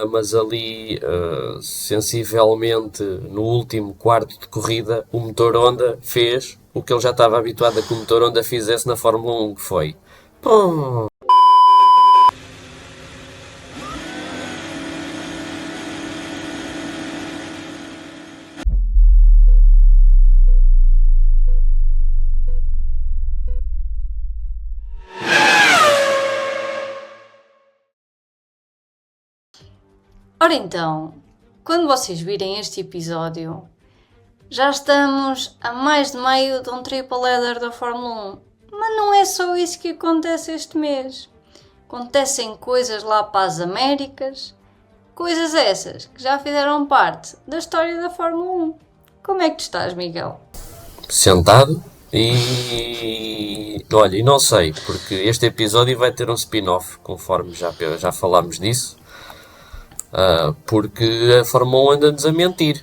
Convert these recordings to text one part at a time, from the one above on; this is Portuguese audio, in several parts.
mas ali, sensivelmente, no último quarto de corrida, o motor Honda fez o que ele já estava habituado a que o motor Honda fizesse na Fórmula 1, que foi... Pum! Ora então, quando vocês virem este episódio, já estamos a mais de meio de um triple header da Fórmula 1. Mas não é só isso que acontece este mês. Acontecem coisas lá para as Américas, coisas essas que já fizeram parte da história da Fórmula 1. Como é que tu estás, Miguel? Sentado e... Olha, e não sei, porque este episódio vai ter um spin-off, conforme já falámos disso. Porque a Fórmula 1 anda-nos a mentir.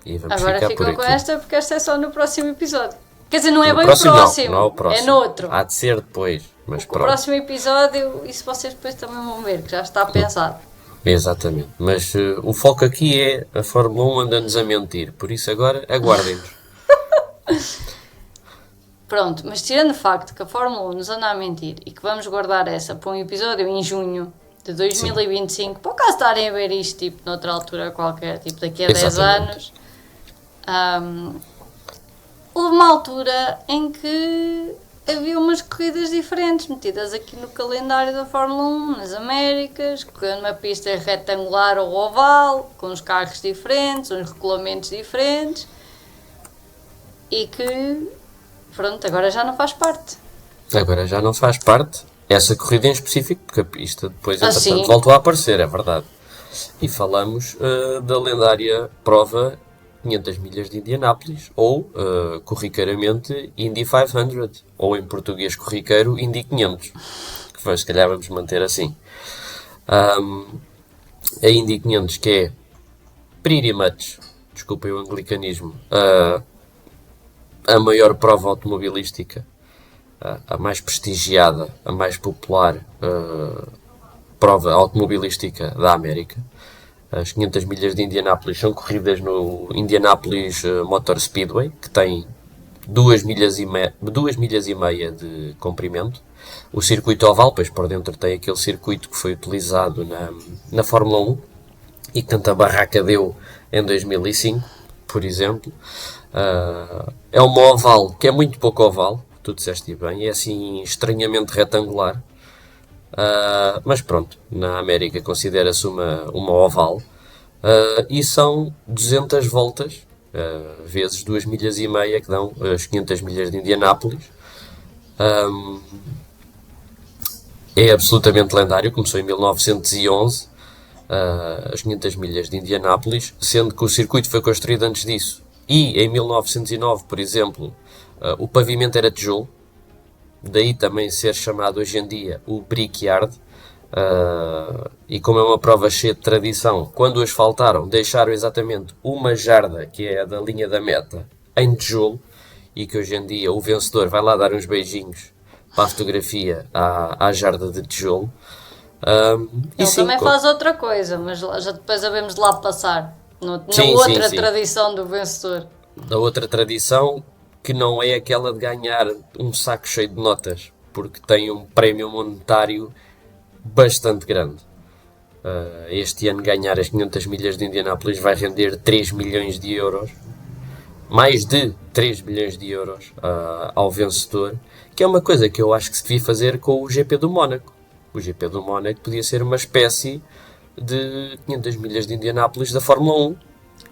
E vamos Agora ficar ficam por com aqui. esta porque esta é só no próximo episódio. Quer dizer, não é No bem próximo, o próximo, não é o próximo. é no outro. Há de ser depois, mas O pronto. próximo episódio, isso vocês depois também vão ver, que já está pensado. Exatamente. Mas o foco aqui é a Fórmula 1 anda-nos a mentir. Por isso agora, aguardem-nos. Pronto, mas tirando o facto que a Fórmula 1 nos anda a mentir e que vamos guardar essa para um episódio em junho de 2025, por acaso estarem a ver isto tipo noutra altura qualquer, tipo daqui a 10 Exatamente. anos, houve uma altura em que havia umas corridas diferentes metidas aqui no calendário da Fórmula 1, nas Américas, com uma pista retangular ou oval, com uns carros diferentes, uns regulamentos diferentes, e que, pronto, agora já não faz parte. Agora já não faz parte essa corrida em específico, porque a pista depois, entretanto, sim. voltou a aparecer, é verdade. E falamos da lendária prova 500 milhas de Indianápolis, ou, corriqueiramente, Indy 500, ou em português corriqueiro, Indy 500, que se calhar vamos manter assim. A Indy 500, que é, pretty much, desculpem o anglicanismo, a maior prova automobilística, a mais prestigiada, a mais popular prova automobilística da América. As 500 milhas de Indianápolis são corridas no Indianapolis Motor Speedway, que tem 2 milhas e meia de comprimento. O circuito oval, pois por dentro tem aquele circuito que foi utilizado na Fórmula 1 e que tanta barraca deu em 2005, por exemplo. É uma oval que é muito pouco oval, tu disseste bem, é assim estranhamente retangular. Mas pronto, na América considera-se uma oval, e são 200 voltas, vezes 2 milhas e meia, que dão as 500 milhas de Indianápolis. É absolutamente lendário, começou em 1911, as 500 milhas de Indianápolis, sendo que o circuito foi construído antes disso. E em 1909, por exemplo, o pavimento era tijolo. Daí também ser chamado hoje em dia o Brickyard, e como é uma prova cheia de tradição, quando o asfaltaram deixaram exatamente uma jarda, que é a da linha da meta, em tijolo, e que hoje em dia o vencedor vai lá dar uns beijinhos para a fotografia à jarda de tijolo. Ele também faz outra coisa, mas já depois havemos de lá passar, na Sim, outra sim. tradição do vencedor. Da outra tradição, que não é aquela de ganhar um saco cheio de notas, porque tem um prémio monetário bastante grande. Este ano ganhar as 500 milhas de Indianápolis vai render 3 milhões de euros, mais de 3 milhões de euros ao vencedor, que é uma coisa que eu acho que se devia fazer com o GP do Mónaco. O GP do Mónaco podia ser uma espécie de 500 milhas de Indianápolis da Fórmula 1,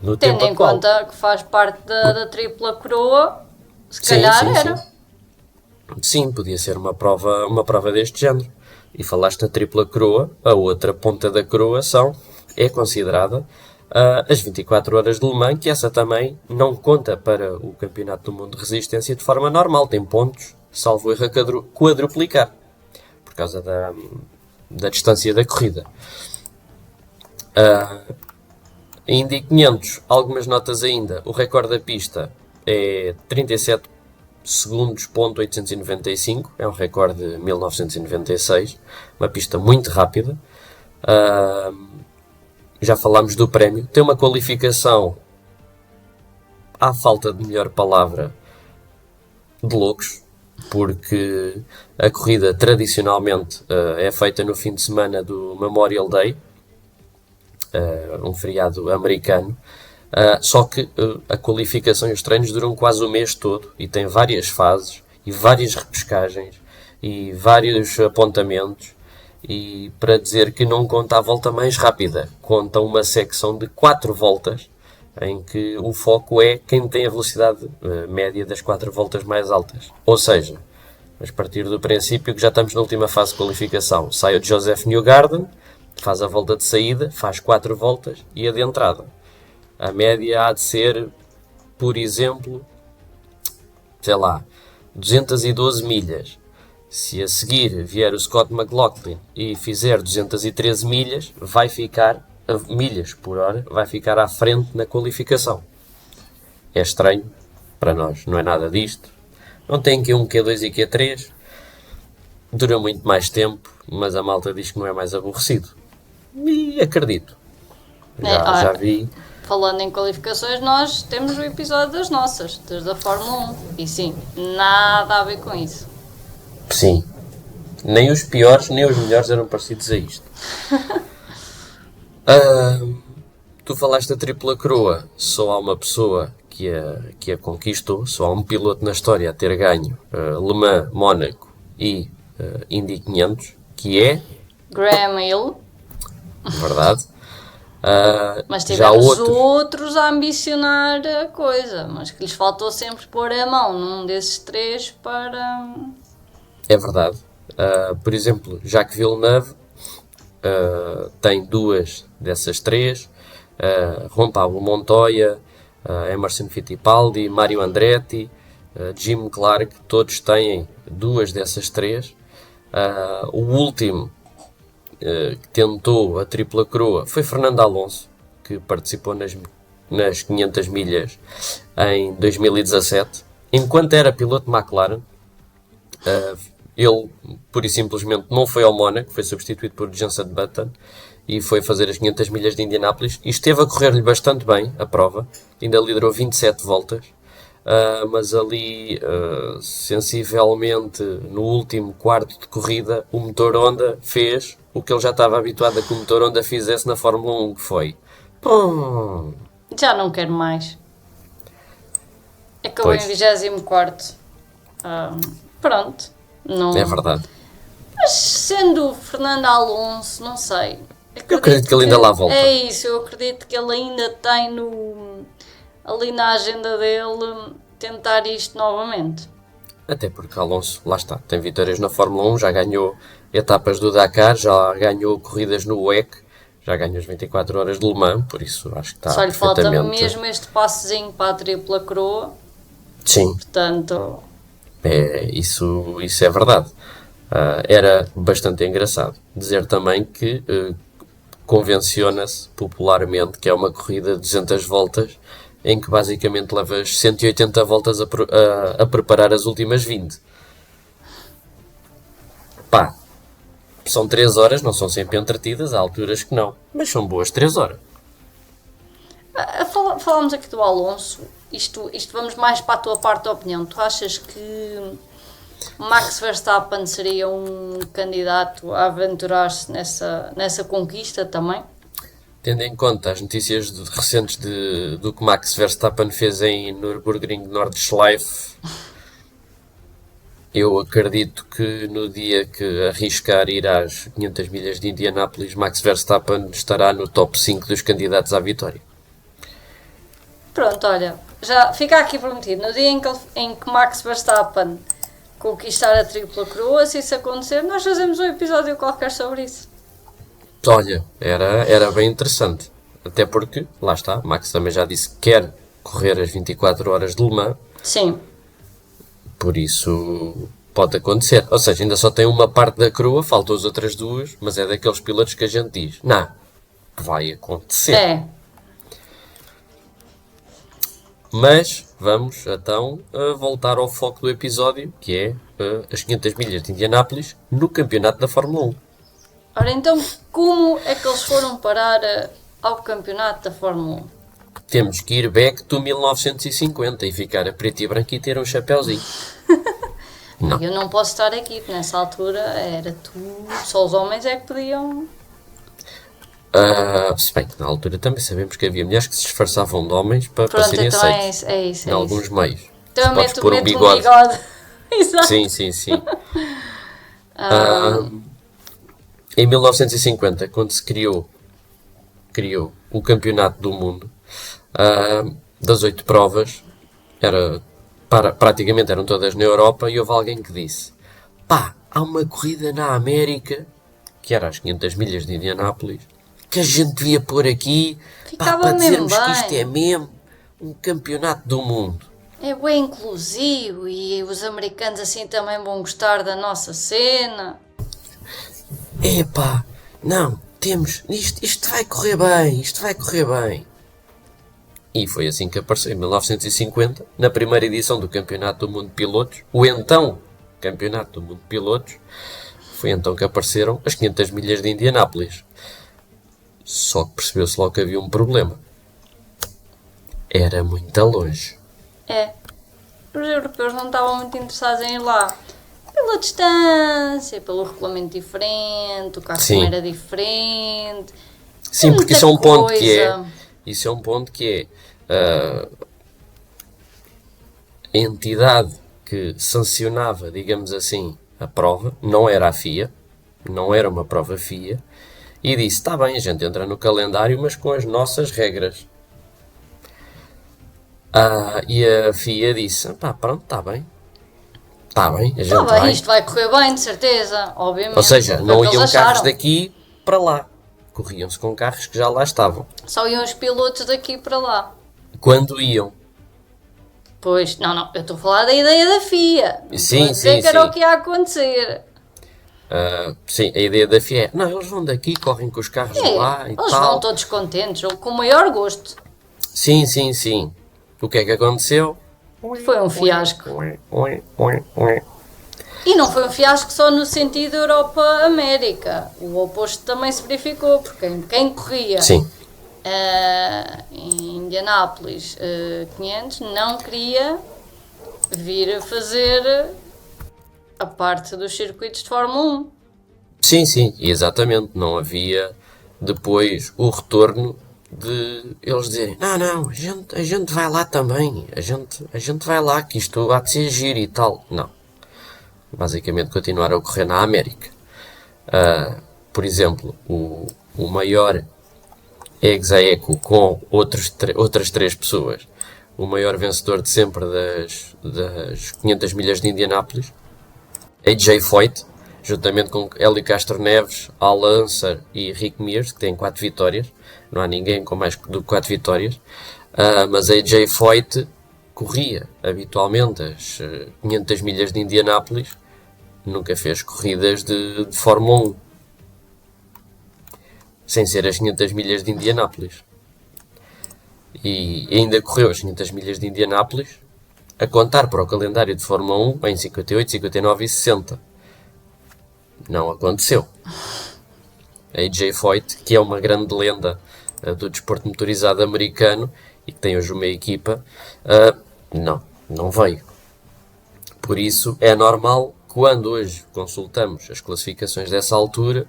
no tempo Tendo em atual. conta que faz parte da tripla coroa, se calhar era. Sim, podia ser uma prova deste género. E falaste da tripla coroa, a outra ponta da coroa é considerada as 24 horas de Le Mans, que essa também não conta para o Campeonato do Mundo de Resistência de forma normal, tem pontos, salvo erro, a quadruplicar, por causa da distância da corrida. Indy 500, algumas notas ainda, o recorde da pista é 37 segundos, ponto 895, é um recorde de 1996, uma pista muito rápida. Já falámos do prémio. Tem uma qualificação, à falta de melhor palavra, de loucos, porque a corrida tradicionalmente é feita no fim de semana do Memorial Day, um feriado americano, só que a qualificação e os treinos duram quase o mês todo e tem várias fases e várias repescagens e vários apontamentos, e para dizer que não conta a volta mais rápida, conta uma secção de 4 voltas em que o foco é quem tem a velocidade média das 4 voltas mais altas. Ou seja, vamos partir do princípio que já estamos na última fase de qualificação. Sai o Joseph Newgarden, faz a volta de saída, faz 4 voltas e a de entrada. A média há de ser, por exemplo, 212 milhas. Se a seguir vier o Scott McLaughlin e fizer 213 milhas, vai ficar, milhas por hora, vai ficar à frente na qualificação. É estranho para nós, não é nada disto. Não tem Q1, Q2 e Q3. Dura muito mais tempo, mas a malta diz que não é mais aborrecido. E acredito. Já vi. Falando em qualificações, nós temos o episódio das nossas, desde a Fórmula 1. E sim, nada a ver com isso. Sim. Nem os piores, nem os melhores eram parecidos a isto. Tu falaste da tripla coroa. Só há uma pessoa que a conquistou. Só há um piloto na história a ter ganho Le Mans, Mónaco e Indy 500, que é... Graham Hill. Verdade. Mas tivemos outros a ambicionar a coisa, mas que lhes faltou sempre pôr a mão num desses 3 para... É verdade. Por exemplo, Jacques Villeneuve tem 2 dessas 3. Juan Pablo Montoya, Emerson Fittipaldi, Mario Andretti, Jim Clark, todos têm 2 dessas 3. O último que tentou a tripla coroa foi Fernando Alonso, que participou nas 500 milhas em 2017, enquanto era piloto de McLaren. Ele, pura e simplesmente, não foi ao Mónaco, foi substituído por Jenson Button e foi fazer as 500 milhas de Indianápolis e esteve a correr-lhe bastante bem a prova, ainda liderou 27 voltas, mas ali, sensivelmente, no último quarto de corrida, o motor Honda fez o que ele já estava habituado a que o motor Honda fizesse na Fórmula 1, que foi... Pum! Já não quero mais. Acabou em 24º. Pronto. Não... É verdade. Mas sendo o Fernando Alonso, não sei. Eu acredito que ele ainda lá volta. É isso, eu acredito que ele ainda tem ali na agenda dele tentar isto novamente. Até porque Alonso, lá está, tem vitórias na Fórmula 1, já ganhou etapas do Dakar, já ganhou corridas no WEC, já ganhou as 24 horas de Le Mans, por isso acho que está só lhe perfeitamente... falta mesmo este passezinho para a tripla coroa. Sim. Portanto... Isso é verdade. Era bastante engraçado dizer também que convenciona-se popularmente que é uma corrida de 200 voltas em que basicamente levas 180 voltas a preparar as últimas 20. Pá, são 3 horas, não são sempre entretidas, há alturas que não, mas são boas 3 horas. Falámos aqui do Alonso, isto vamos mais para a tua parte da opinião. Tu achas que Max Verstappen seria um candidato a aventurar-se nessa conquista também? Tendo em conta as notícias recentes do que Max Verstappen fez em Nürburgring Nordschleife, eu acredito que no dia que arriscar ir às 500 milhas de Indianápolis, Max Verstappen estará no top 5 dos candidatos à vitória. Pronto, olha, já fica aqui prometido. No dia em que Max Verstappen conquistar a tripla coroa, se isso acontecer, nós fazemos um episódio qualquer sobre isso. Olha, era bem interessante. Até porque, lá está, Max também já disse que quer correr as 24 horas de Le Mans. Sim. Por isso pode acontecer. Ou seja, ainda só tem uma parte da coroa, faltam as outras 2, mas é daqueles pilotos que a gente diz, não, vai acontecer. É. Mas vamos então voltar ao foco do episódio, que é as 500 milhas de Indianápolis no campeonato da Fórmula 1. Ora então, como é que eles foram parar ao campeonato da Fórmula 1? Temos que ir back to 1950 e ficar a preto e branco e ter um chapéuzinho. Não. Eu não posso estar aqui, porque nessa altura era tudo, só os homens é que podiam... Se bem que na altura também sabemos que havia mulheres que se disfarçavam de homens para Pronto, serem então aceitos é isso. em alguns meios. Então Podes meto pôr um bigode. Exato. Sim. Em 1950, quando se criou o Campeonato do Mundo, das 8 provas, praticamente eram todas na Europa, e houve alguém que disse: pá, há uma corrida na América, que era as 500 milhas de Indianápolis, que a gente devia pôr aqui, Ficava para mesmo dizermos que bem. isto é mesmo um Campeonato do Mundo. É bem inclusivo e os americanos assim também vão gostar da nossa cena. Epá, não, temos, isto vai correr bem. E foi assim que apareceu, em 1950, na primeira edição do Campeonato do Mundo de Pilotos, o então Campeonato do Mundo de Pilotos, foi então que apareceram as 500 milhas de Indianápolis. Só que percebeu-se logo que havia um problema. Era muito longe. É, os europeus não estavam muito interessados em ir lá. Pela distância, pelo regulamento diferente, o carro Sim. também era diferente. Sim, porque isso é um Muita ponto que é... coisa. Isso é um ponto que é... a entidade que sancionava, digamos assim, a prova, não era a FIA, não era uma prova FIA, e disse: está bem, a gente entra no calendário, mas com as nossas regras. E a FIA disse: pá, pronto, está bem, a gente Tá bem, vai. isto vai correr bem, de certeza, obviamente. Ou seja, Foi o não que eles iam carros acharam. daqui para lá, corriam-se com carros que já lá estavam. Só iam os pilotos daqui para lá. Quando iam. Pois, não, eu estou a falar da ideia da FIA. Não Sim, estou a dizer sim, que era sim. o que ia acontecer. Sim, a ideia da FIA é: não, eles vão daqui, correm com os carros de lá e Eles tal. vão todos contentes, ou com o maior gosto. Sim. O que é que aconteceu? Foi um fiasco. E não foi um fiasco só no sentido Europa-América. O oposto também se verificou, porque quem corria Sim, em Indianápolis 500 não queria vir fazer a parte dos circuitos de Fórmula 1. sim, exatamente. Não havia depois o retorno de eles dizerem: não, a gente vai lá também, a gente vai lá, que isto há de ser giro e tal. Não. Basicamente continuaram a correr na América. Por exemplo, o maior ex-aequo com outras 3 pessoas, o maior vencedor de sempre das 500 milhas de Indianápolis, AJ Foyt, juntamente com Hélio Castro Neves, Al Unser e Rick Mears, que têm 4 vitórias. Não há ninguém com mais do que 4 vitórias. Mas AJ Foyt corria habitualmente as 500 milhas de Indianápolis, nunca fez corridas de Fórmula 1, sem ser as 500 milhas de Indianápolis. E ainda correu as 500 milhas de Indianápolis a contar para o calendário de Fórmula 1 em 58, 59 e 60. Não aconteceu. AJ Foyt, que é uma grande lenda do desporto motorizado americano e que tem hoje uma equipa, não veio. Por isso é normal, quando hoje consultamos as classificações dessa altura,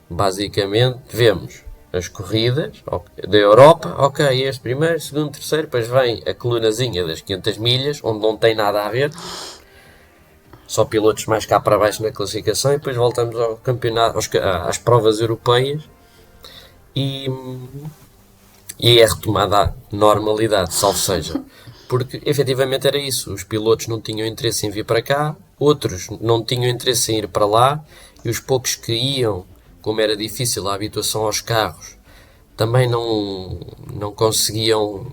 basicamente vemos as corridas da Europa, ok, este primeiro, segundo, terceiro, depois vem a colunazinha das 500 milhas, onde não tem nada a ver, só pilotos mais cá para baixo na classificação, e depois voltamos ao campeonato, às provas europeias, e é retomada a normalidade, salvo seja. Porque efetivamente era isso, os pilotos não tinham interesse em vir para cá, outros não tinham interesse em ir para lá, e os poucos que iam, como era difícil a habituação aos carros, também não conseguiam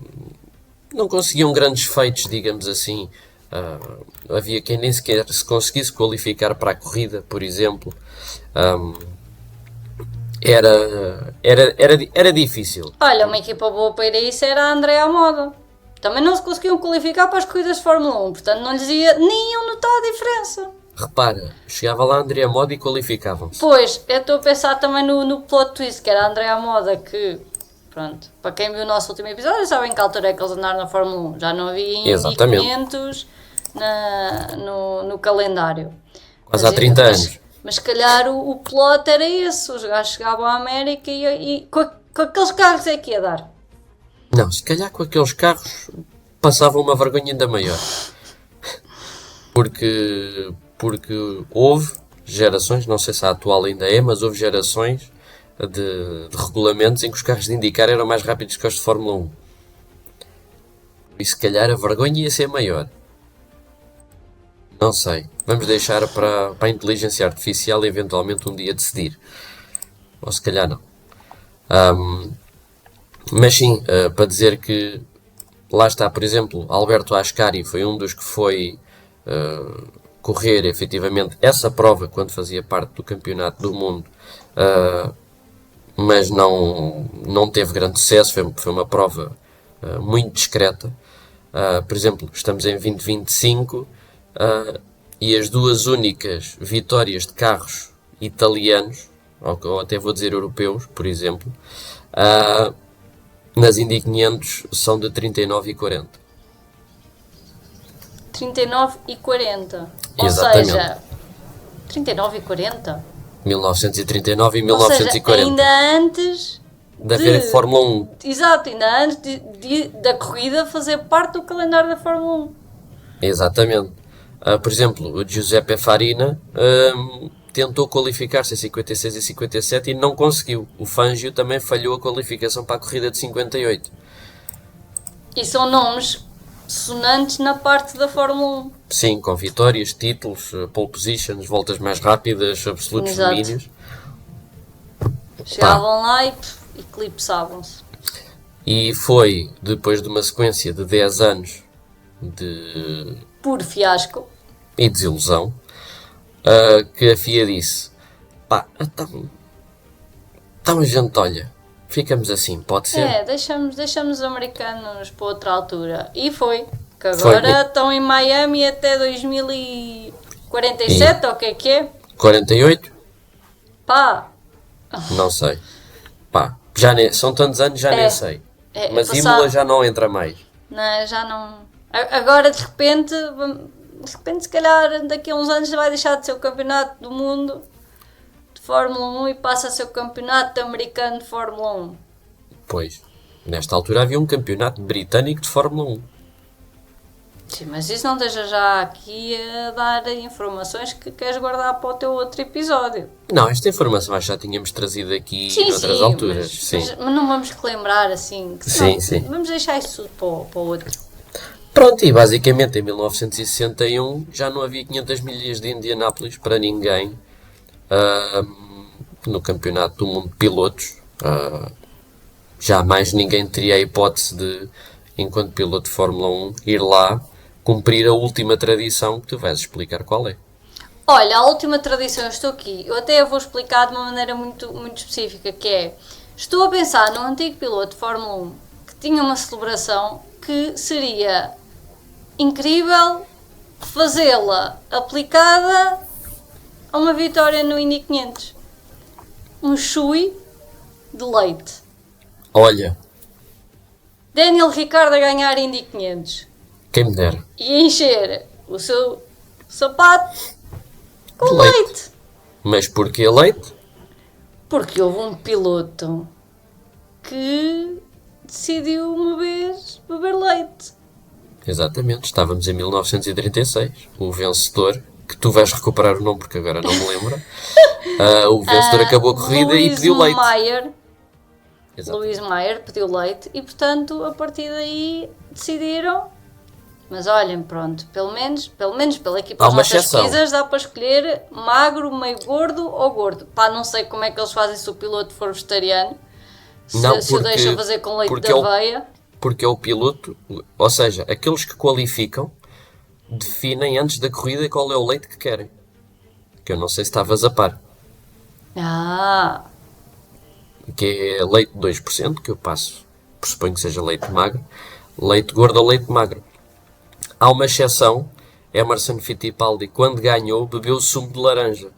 grandes feitos, digamos assim. Havia quem nem sequer se conseguisse qualificar para a corrida, por exemplo. Era difícil. Olha, uma equipa boa para ir a isso era a Andrea Moda. Também não se conseguiam qualificar para as corridas de Fórmula 1, portanto não lhes ia nem iam notar a diferença. repara, chegava lá Andrea Moda e qualificavam-se. Pois, eu estou a pensar também no plot twist, que era a Andrea Moda, que, pronto, para quem viu o nosso último episódio, sabem que a altura é que eles andaram na Fórmula 1, já não havia Indy Exatamente. 500 no calendário. Quase há 30 anos. Mas se calhar o plot era esse, os gajos chegavam à América e com aqueles carros é que ia dar. Não, se calhar com aqueles carros passavam uma vergonha ainda maior. Porque houve gerações, não sei se a atual ainda é, mas houve gerações de regulamentos em que os carros de IndyCar eram mais rápidos que os de Fórmula 1. E se calhar a vergonha ia ser maior. Não sei. Vamos deixar para a inteligência artificial eventualmente um dia decidir. Ou se calhar não. Mas sim, para dizer que lá está, por exemplo, Alberto Ascari foi um dos que foi correr efetivamente essa prova quando fazia parte do Campeonato do Mundo, mas não teve grande sucesso, foi uma prova muito discreta. Por exemplo, estamos em 2025 e as duas únicas vitórias de carros italianos, ou até vou dizer europeus, por exemplo, nas Indy 500 são de 39 e 40. 39 e 40. Exatamente. Ou seja, 39 e 40? 1939 e Ou 1940. seja, ainda antes de haver Fórmula 1. Exato, ainda antes da corrida fazer parte do calendário da Fórmula 1. Exatamente. Por exemplo, o Giuseppe Farina tentou qualificar-se em 56 e 57 e não conseguiu. O Fangio também falhou a qualificação para a corrida de 58. E são nomes sonantes na parte da Fórmula 1. Sim, com vitórias, títulos, pole positions, voltas mais rápidas, absolutos Exato. domínios. Chegavam lá e eclipsavam-se. E foi depois de uma sequência de 10 anos de Puro fiasco. e desilusão, que a FIA disse: pá, então a gente, olha, ficamos assim, pode ser? É, deixamos os americanos para outra altura. E foi. Que agora estão em Miami até 2047, ou o que é? 48? Pá, Não sei. Pá, são tantos anos, já nem sei. Mas Imola já não entra mais. Não, já não. Agora de repente, se calhar daqui a uns anos vai deixar de ser o campeonato do mundo de Fórmula 1 e passa a ser o campeonato americano de Fórmula 1. Pois, nesta altura havia um campeonato britânico de Fórmula 1. Sim, mas isso não esteja já aqui a dar informações que queres guardar para o teu outro episódio. Não, esta informação já tínhamos trazido aqui noutras alturas. Mas não vamos relembrar assim. Sim. Vamos deixar isso tudo para o outro. Pronto, e basicamente em 1961 já não havia 500 milhas de Indianápolis para ninguém no Campeonato do Mundo de Pilotos. Jamais ninguém teria a hipótese de, enquanto piloto de Fórmula 1, ir lá cumprir a última tradição que tu vais explicar qual é. Olha, a última tradição, eu estou aqui, eu até a vou explicar de uma maneira muito, muito específica, que é, estou a pensar num antigo piloto de Fórmula 1 que tinha uma celebração que seria incrível fazê-la aplicada a uma vitória no Indy 500. Um chui de leite. Olha, Daniel Ricciardo a ganhar Indy 500. quem me dera. E encher o seu sapato com leite. Mas porquê leite? Porque houve um piloto que decidiu uma vez beber leite. Exatamente, estávamos em 1936. O vencedor, que tu vais recuperar o nome porque agora não me lembro, o vencedor acabou a corrida e pediu leite. Luís Maier pediu leite e, portanto, a partir daí decidiram. Mas olhem, pronto, pelo menos pela equipa das nossas pesquisas dá para escolher magro, meio gordo ou gordo. Pá, não sei como é que eles fazem se o piloto for vegetariano. Se o deixam fazer com leite de aveia. Porque é o piloto, ou seja, aqueles que qualificam definem antes da corrida qual é o leite que querem. Que eu não sei se estavas a par. Que é leite de 2%, que eu pressuponho que seja leite magro, leite gordo ou leite magro. Há uma exceção Emerson Fittipaldi, quando ganhou, bebeu sumo de laranja.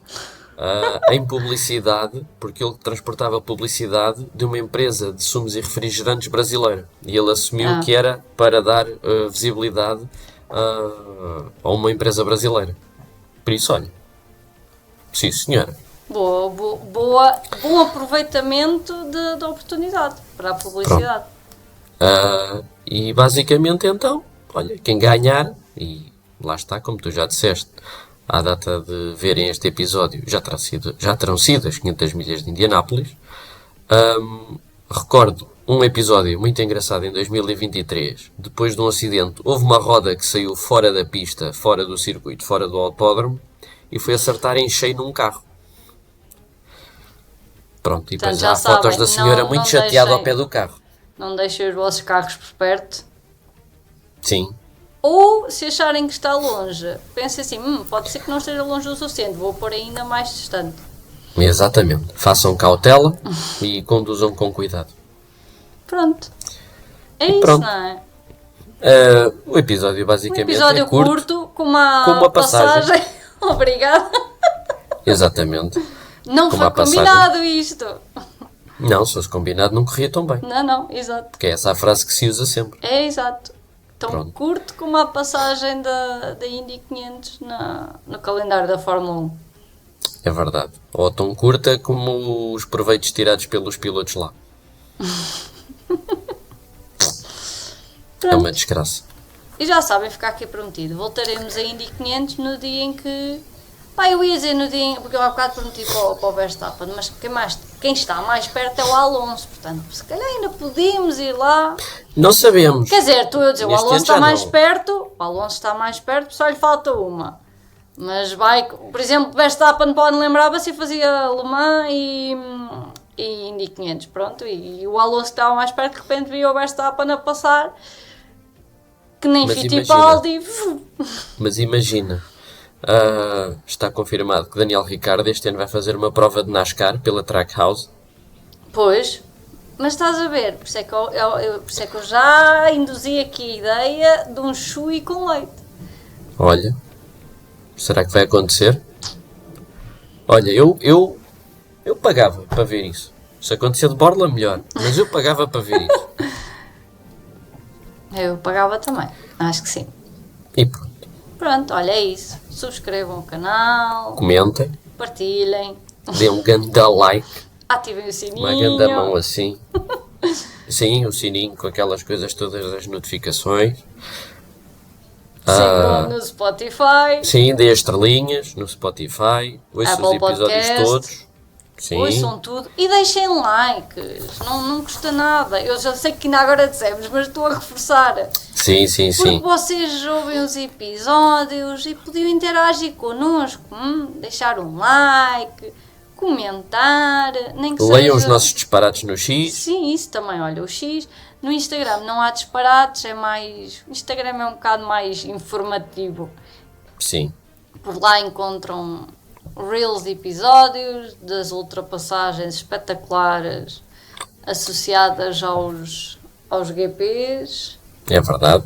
Em publicidade, porque ele transportava publicidade de uma empresa de sumos e refrigerantes brasileira. E ele assumiu que era para dar visibilidade a uma empresa brasileira. Por isso, olha. Sim, senhora. Bom aproveitamento da oportunidade para a publicidade. E basicamente, então, olha, quem ganhar, e lá está, como tu já disseste, à data de verem este episódio, já terão sido as 500 milhas de Indianápolis. Recordo um episódio muito engraçado em 2023. Depois de um acidente, houve uma roda que saiu fora da pista, fora do circuito, fora do autódromo, e foi acertar em cheio num carro. Pronto, e depois há fotos da senhora muito chateada ao pé do carro. Não deixem os vossos carros por perto. Sim. Ou, se acharem que está longe, pensem assim, pode ser que não esteja longe o suficiente, vou pôr ainda mais distante. Exatamente. Façam cautela e conduzam com cuidado. Pronto. É isso, pronto. não é? O episódio basicamente episódio é curto com uma passagem. Obrigada. Exatamente. Não foi combinado isto. Não, se fosse combinado não corria tão bem. Não, exato. Que é essa a frase que se usa sempre. É, exato. Tão curto como a passagem da Indy 500 no calendário da Fórmula 1. É verdade. Ou tão curta como os proveitos tirados pelos pilotos lá. É uma desgraça. E já sabem, ficar aqui prometido. Voltaremos a Indy 500 no dia em que... eu ia dizer no dia em... Porque eu há bocado prometi para o Verstappen, mas quem está mais perto é o Alonso. Portanto, se calhar ainda podíamos ir lá. Não sabemos. Quer dizer, estou a dizer, o Alonso está mais perto. O Alonso está mais perto, só lhe falta uma. Mas vai... Por exemplo, Verstappen pode lembrava-se e fazia Le Mans e Indy 500. Pronto, e o Alonso estava mais perto, de repente via o Verstappen a passar... Que nem Fittipaldi. Mas imagina, está confirmado que Daniel Ricciardo este ano vai fazer uma prova de NASCAR pela Trackhouse. Pois, mas estás a ver, por isso é que eu já induzi aqui a ideia de um chui com leite. Olha, será que vai acontecer? Olha, eu pagava para ver isso. Se acontecer de borla, melhor, mas eu pagava para ver isso. Eu pagava também, acho que sim. E pronto. Pronto, olha, é isso. Subscrevam o canal. Comentem. Partilhem. Dêem um ganda like. Ativem o sininho. Uma ganda mão assim. Sim, o sininho com aquelas coisas todas das notificações. Sigam no Spotify. Sim, dê as estrelinhas no Spotify. Ouçam os episódios Podcast. todos. Sim. Ouçam tudo e deixem likes, não custa nada. Eu já sei que ainda agora dissemos, mas estou a reforçar. Sim. Porque vocês ouvem os episódios e podiam interagir connosco, deixar um like, comentar, nem que Leiam seja... os nossos disparates no X. Sim, isso também, olha, o X. No Instagram não há disparates, é mais... O Instagram é um bocado mais informativo. Sim. Por lá encontram... reels de episódios, das ultrapassagens espetaculares associadas aos GPs. É verdade.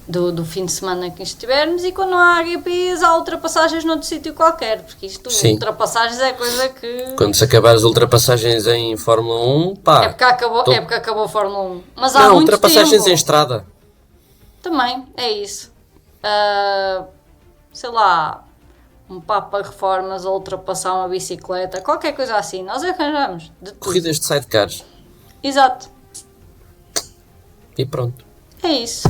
Do fim de semana que estivermos, e quando não há GPs há ultrapassagens noutro sítio qualquer, porque isto, Sim. Ultrapassagens é coisa que... Quando se acabar as ultrapassagens em Fórmula 1, pá... É porque acabou a Fórmula 1. Mas há não, muito ultrapassagens tempo. em estrada. Também, é isso. Sei lá... um Papa Reformas a ultrapassar uma bicicleta, qualquer coisa assim, nós arranjamos de tudo. Corridas de sidecars. Exato. E pronto. É isso.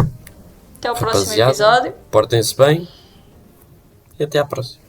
Até ao próximo Rapaziada, episódio. portem-se bem e até à próxima.